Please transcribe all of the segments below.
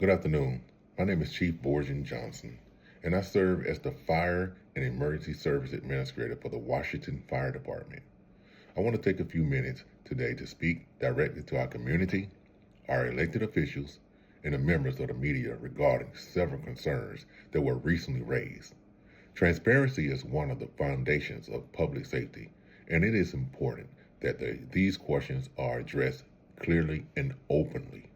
Good afternoon. My name is Chief Borgen Johnson, and I serve as the Fire and Emergency Service Administrator for the Washington Fire Department. I want to take a few minutes today to speak directly to our community, our elected officials, and the members of the media regarding several concerns that were recently raised. Transparency is one of the foundations of public safety, and it is important that these questions are addressed clearly and openly.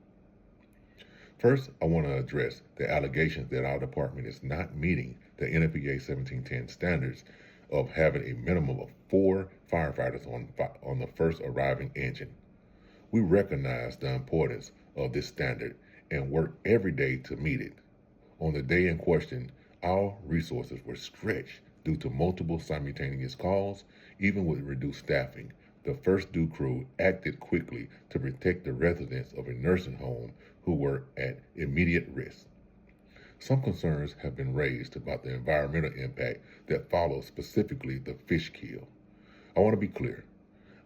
First, I want to address the allegations that our department is not meeting the NFPA 1710 standards of having a minimum of 4 firefighters on the first arriving engine. We recognize the importance of this standard and work every day to meet it. On the day in question, our resources were stretched due to multiple simultaneous calls. Even with reduced staffing, the first due crew acted quickly to protect the residents of a nursing home who were at immediate risk. Some concerns have been raised about the environmental impact that follows, specifically the fish kill. I want to be clear.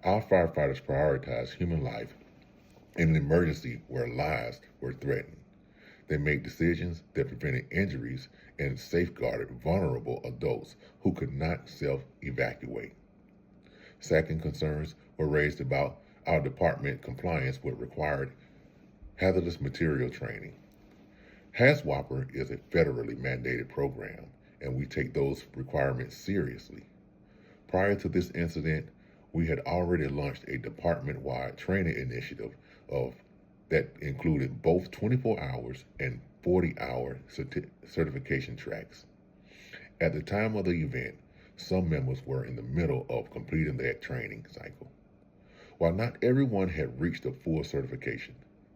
Our firefighters prioritize human life in an emergency where lives were threatened. They made decisions that prevented injuries and safeguarded vulnerable adults who could not self-evacuate. Second, concerns were raised about our department compliance with required hazardous material training. HAZWOPER is a federally mandated program, and we take those requirements seriously. Prior to this incident, we had already launched a department-wide training initiative that included both 24 hours and 40-hour certification tracks. At the time of the event, some members were in the middle of completing that training cycle. While not everyone had reached a full certification,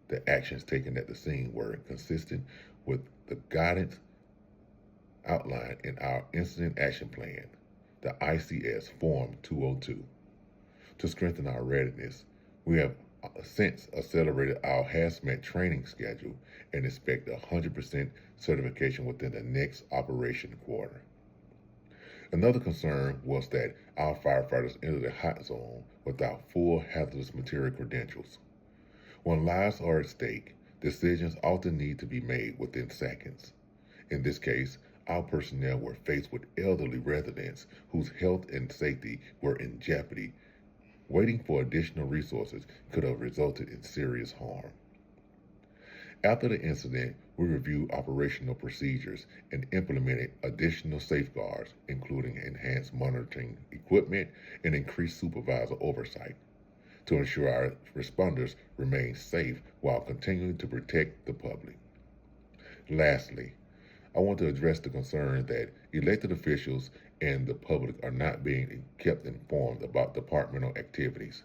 the actions taken at the scene were consistent with the guidance outlined in our Incident Action Plan, the ICS Form 202. To strengthen our readiness, we have since accelerated our hazmat training schedule and expect 100% certification within the next operation quarter. Another concern was that our firefighters entered the hot zone without full hazardous material credentials. When lives are at stake, decisions often need to be made within seconds. In this case, our personnel were faced with elderly residents whose health and safety were in jeopardy. Waiting for additional resources could have resulted in serious harm. After the incident, we reviewed operational procedures and implemented additional safeguards, including enhanced monitoring equipment and increased supervisor oversight, to ensure our responders remain safe while continuing to protect the public. Lastly, I want to address the concern that elected officials and the public are not being kept informed about departmental activities.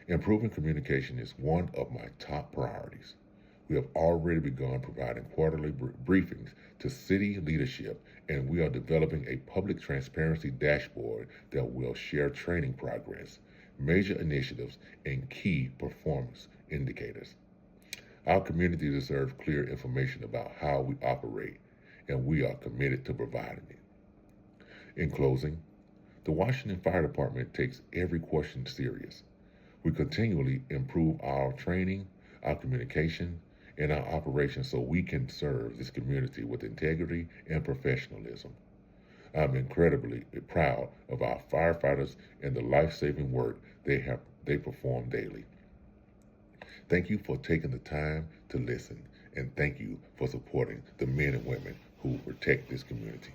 Improving communication is one of my top priorities. We have already begun providing quarterly briefings to city leadership, and we are developing a public transparency dashboard that will share training progress, major initiatives, and key performance indicators. Our community deserves clear information about how we operate, and we are committed to providing it. In closing, the Washington Fire Department takes every question serious. We continually improve our training, our communication, and our operations so we can serve this community with integrity and professionalism. I'm incredibly proud of our firefighters and the life-saving work they perform daily. Thank you for taking the time to listen, and thank you for supporting the men and women who protect this community.